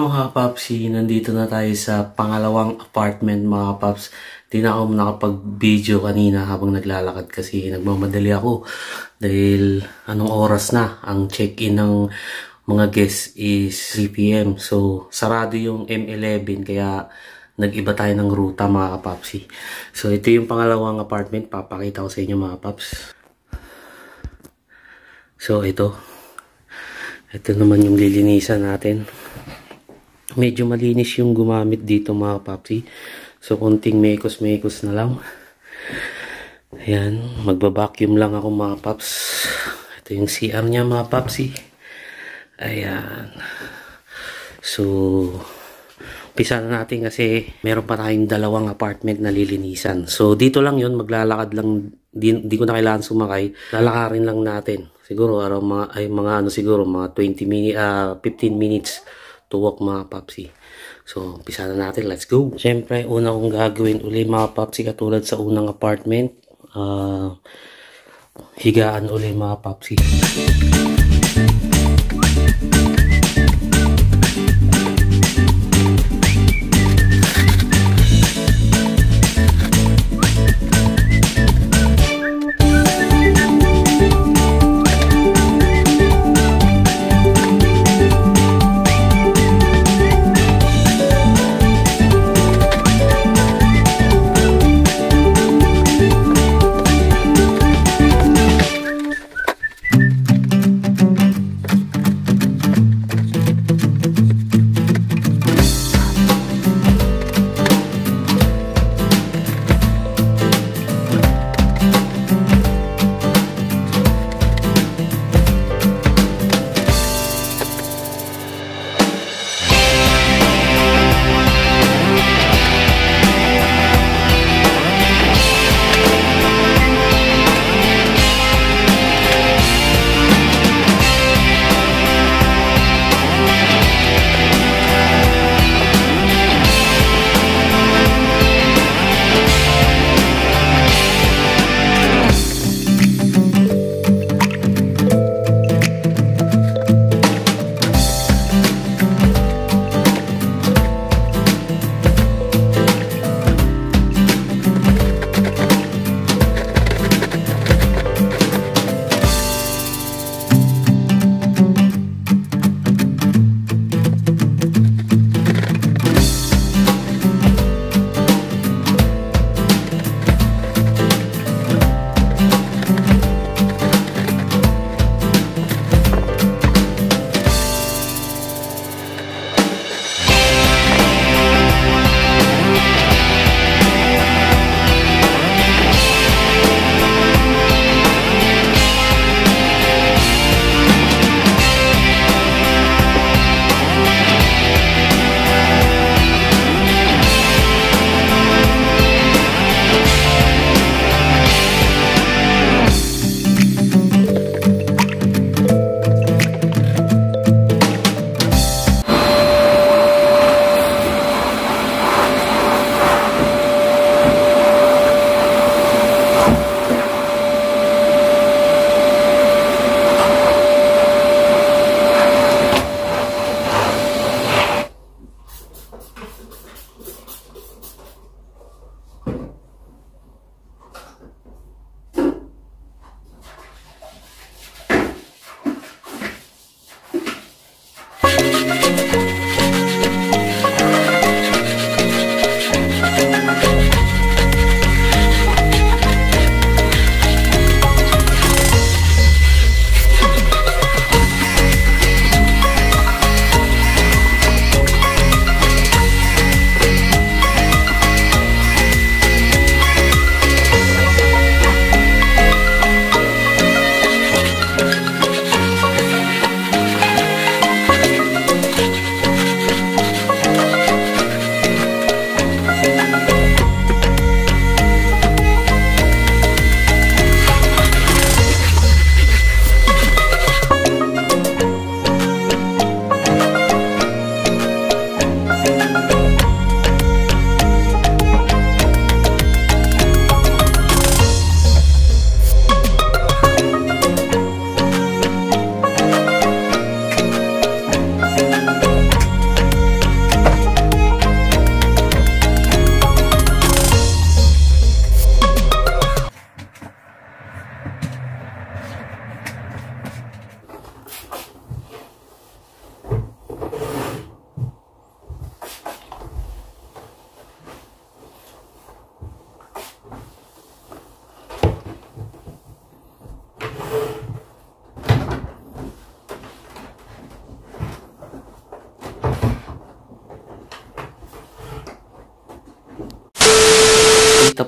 mga papsi, nandito na tayo sa pangalawang apartment mga paps. Di na ako nakapag-video kanina habang naglalakad kasi nagmamadali ako. Dahil anong oras na, ang check-in ng mga guests is 3 PM. So sarado yung M11 kaya nag-iba tayo ng ruta mga papsi. So ito yung pangalawang apartment, papakita ko sa inyo mga paps. So ito naman yung lilinisan natin. Medyo malinis yung gumamit dito mga papsi. So konting mekos-mekos na lang. Ayan, magbabacuum lang ako mga paps. Ito yung CR niya mga papsi. Ayan. So umpisa na natin kasi meron pa tayong dalawang apartment na lilinisan. So dito lang yun, maglalakad lang. Di ko na kailangan sumakay. Lalakarin lang natin. Siguro siguro mga 15 minutes to walk mga papsi. So umpisa na natin, let's go. Siyempre una kong gagawin uli mga papsi katulad sa unang apartment, higaan uli mga papsi.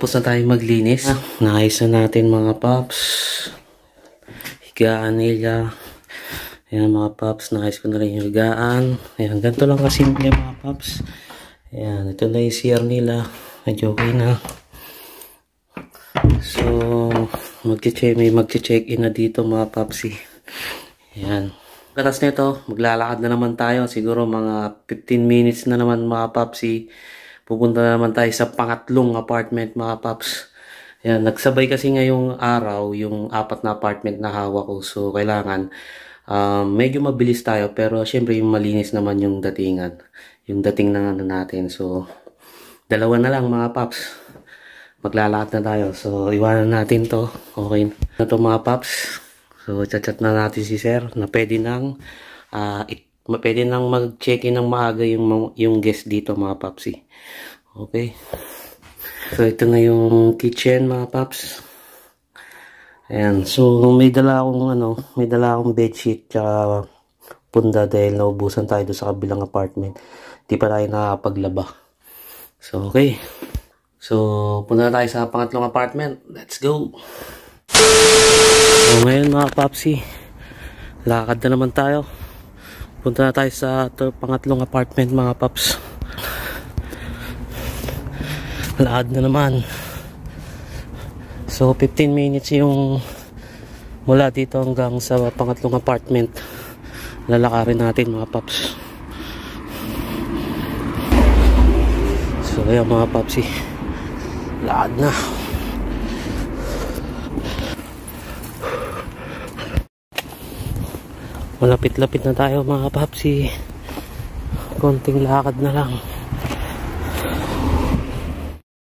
tapos na tayong maglinis. Naayos na natin mga paps. Higaan nila. Ayan mga paps, naayos ko na rin yung higaan. Ayan, ganito lang kasimple mga paps. Ayan, ito na yung CR nila. Medyo okay na. So, may mag-check-in na dito mga papsi. Ayan. Katas nito, maglalakad na naman tayo. Siguro mga 15 minutes na naman mga papsi. Pupunta na naman tayo sa pangatlong apartment mga paps. Ayan, nagsabay kasi ngayong araw yung 4 na apartment na hawak ko. So, kailangan medyo mabilis tayo. Pero syempre yung malinis naman yung datingan. Yung dating na natin. So, 2 na lang mga paps. Maglalakad na tayo. So, iwanan natin to. Okay na to mga paps. So, chat-chat na natin si sir na pwede nang mag-check-in ng maaga yung guest dito mga papsi. Okay. So, ito na yung kitchen mga paps. Ayan. So, may dala akong bedsheet tsaka punda dahil naubusan tayo doon sa kabilang apartment. Di pa tayo nakapaglaba. So, okay. So, punta na tayo sa pangatlong apartment. Let's go! So, ngayon mga papsi, lakad na naman tayo. Punta na tayo sa pangatlong apartment mga paps. Lakad na naman. So 15 minutes yung mula dito hanggang sa pangatlong apartment. Lalakarin natin mga paps. So ayan mga papsi, lakad na. Malapit-lapit na tayo mga papsi. Konting lakad na lang.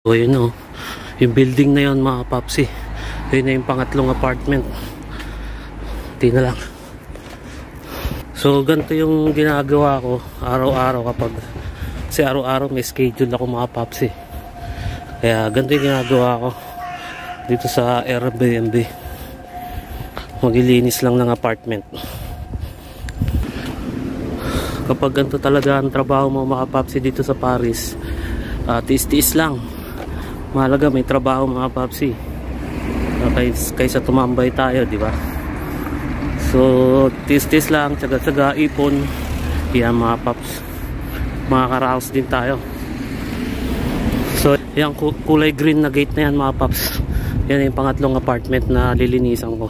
So yun o. Yung building na yun mga papsi. Yun na yung pangatlong apartment. Hindi na lang. So ganito yung ginagawa ko araw-araw kapag kasi araw-araw may schedule ako mga papsi. Kaya ganito yung ginagawa ko dito sa Airbnb. Maglilinis lang ng apartment. Kapag ganito talaga ang trabaho mo mga papsi dito sa Paris, tiis-tiis lang. Mahalaga may trabaho mga papsi, kaysa tumambay tayo, di ba? So tiis-tiis lang, tsaga-tsaga, ipon. Yan mga paps, makakaraos din tayo. So yung kulay green na gate na yan mga paps, yan yung pangatlong apartment na lilinisan ko.